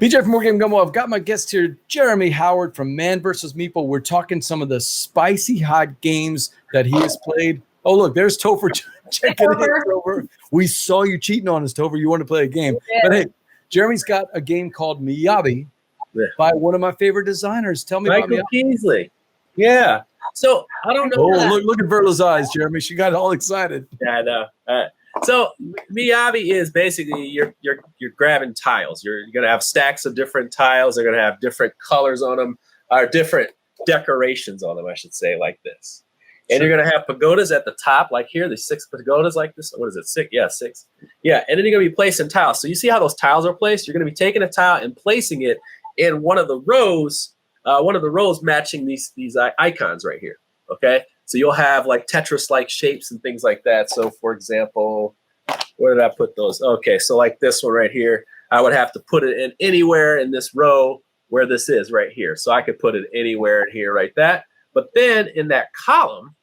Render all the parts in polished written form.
BJ from More Game Gumbo. I've got my guest here, Jeremy Howard from Man vs. Meeple. We're talking some of the spicy hot games that he has played. Oh, look, there's Topher checking in. Topher. We saw you cheating on us, Topher. You want to play a game. Yeah. But hey, Jeremy's got a game called Miyabi by one of my favorite designers. Tell me Michael about Miyabi. Kiesling. Yeah. So I don't know. Oh, look at Verla's eyes, Jeremy. She got all excited. Yeah, I know. So Miyabi is basically you're grabbing tiles. You're going to have stacks of different tiles. They're going to have different colors on them, or different decorations on them, I should say, like this. And you're going to have pagodas at the top, like here. There's 6 pagodas like this. What is it? 6? Yeah, 6. Yeah, and then you're going to be placing tiles. So you see how those tiles are placed? You're going to be taking a tile and placing it in one of the rows matching these icons right here. Okay. So you'll have like Tetris-like shapes and things like that. So for example, where did I put those? Okay, so like this one right here, I would have to put it in anywhere in this row where this is right here. So I could put it anywhere in here like that. But then in that column,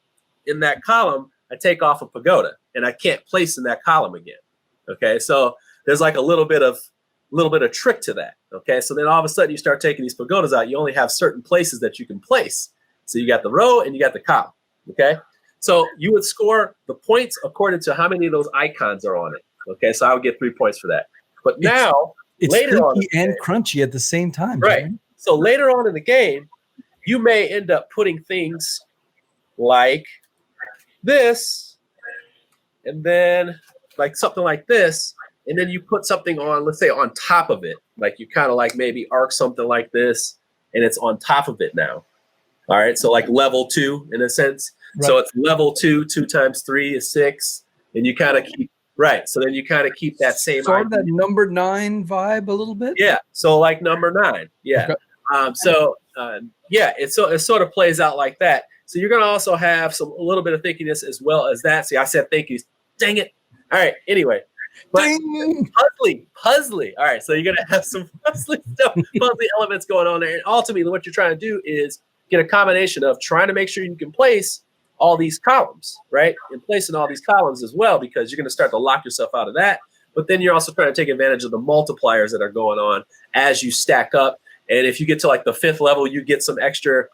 I take off a pagoda and I can't place in that column again. Okay, so there's like a little bit of trick to that. Okay, so then all of a sudden you start taking these pagodas out. You only have certain places that you can place. So you got the row and you got the column. Okay, so you would score the points according to how many of those icons are on it. Okay, so I would get 3 points for that. But now, it's later on and crunchy at the same time, right? Jeremy. So later on in the game, you may end up putting things like this, and then like something like this, and then you put something on, let's say, on top of it. Like you kind of like maybe arc something like this, and it's on top of it now. All right, so like level 2 in a sense. Right. So it's level 2. 2 times 3 is 6, and you kind of keep So then you kind of keep that same. Sort of that number 9 vibe a little bit. Yeah. So like number 9. Yeah. Okay. Yeah. It sort of plays out like that. So you're gonna also have a little bit of thinkiness as well as that. See, I said thank you. Dang it. All right. Anyway. But puzzly. All right. So you're gonna have some puzzly stuff, puzzly elements going on there, and ultimately, what you're trying to do is get a combination of trying to make sure you can place all these columns, right? And placing all these columns as well, because you're going to start to lock yourself out of that. But then you're also trying to take advantage of the multipliers that are going on as you stack up. And if you get to like the 5th level, you get some extra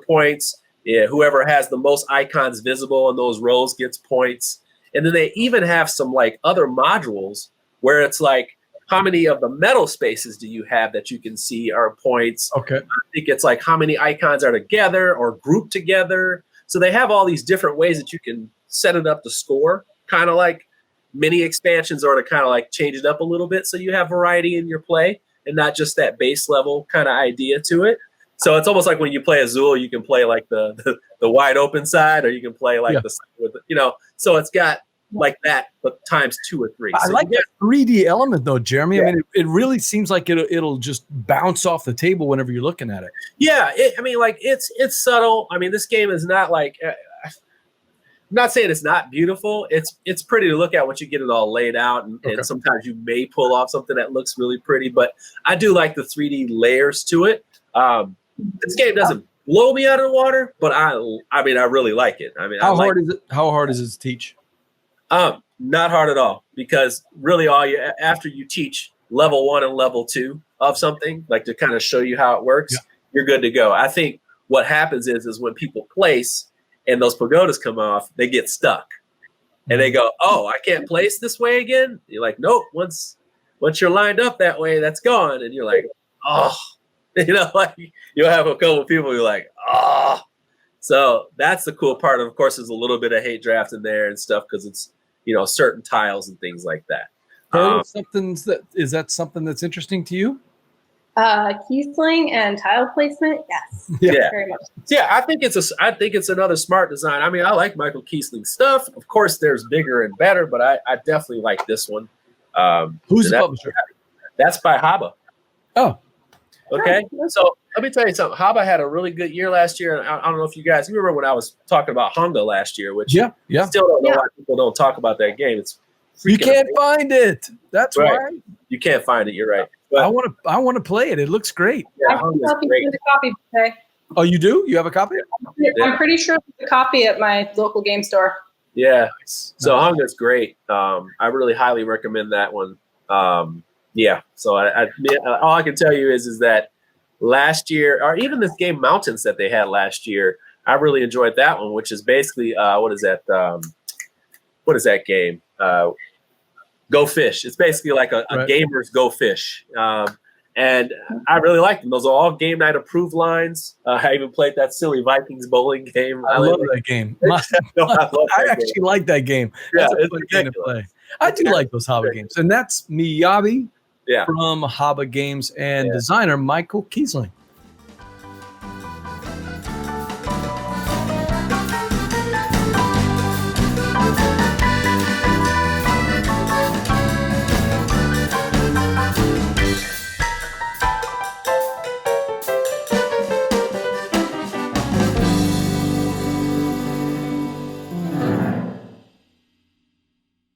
points. Yeah, whoever has the most icons visible in those rows gets points. And then they even have some like other modules where it's like, how many of the metal spaces do you have that you can see are points? Okay. I think it's like how many icons are together or grouped together. So they have all these different ways that you can set it up to score, kind of like mini expansions, or to kind of like change it up a little bit so you have variety in your play and not just that base level kind of idea to it. So it's almost like when you play Azul, you can play like the wide open side, or you can play like the side with, so it's got like that, but times 2 or 3. I like that 3D element though, Jeremy. Yeah. I mean, it really seems like it'll just bounce off the table whenever you're looking at it. Yeah, it's subtle. I mean, this game is not like. I'm not saying it's not beautiful. It's pretty to look at once you get it all laid out, and sometimes you may pull off something that looks really pretty. But I do like the 3D layers to it. This game doesn't blow me out of the water, but I really like it. I mean, how hard is it? How hard is it to teach? Not hard at all, because really after you teach level 1 and level 2 of something, like to kind of show you how it works, you're good to go. I think what happens is when people place and those pagodas come off, they get stuck and they go, oh, I can't place this way again. You're like, nope. Once you're lined up that way, that's gone. And you're like, oh, like you'll have a couple of people who are like, oh. So that's the cool part. Of course, there's a little bit of hate draft in there and stuff, because it's, certain tiles and things like that. Is that something that's interesting to you? Kiesling and tile placement, yes. Yeah, very much. Yeah, I think it's another smart design. I mean, I like Michael Kiesling's stuff. Of course, there's bigger and better, but I definitely like this one. Who's the publisher? That's by Haba. Oh, okay. So let me tell you something. Haba had a really good year last year, and I don't know if you guys remember when I was talking about Honda last year, which still don't know why people don't talk about that game. It's you can't find it. That's right. Why you can't find it. You're right. But I want to play it. It looks great. Yeah, I can help you with a copy today. Oh, you do? You have a copy? I'm pretty sure there's a copy at my local game store. Yeah. So Honda's great. I really highly recommend that one. Yeah. So all I can tell you is that last year, or even this game Mountains that they had last year, I really enjoyed that one, which is basically what is that? What is that game? Go Fish. It's basically like a Right. gamer's Go Fish. And I really like them. Those are all game night approved lines. I even played that silly Vikings bowling game. I love that game. I actually like that game. Yeah, That's a it's fun game to ridiculous. play. I do like those Haba games. And that's Miyabi Yeah. from Haba Games and Yeah. designer Michael Kiesling.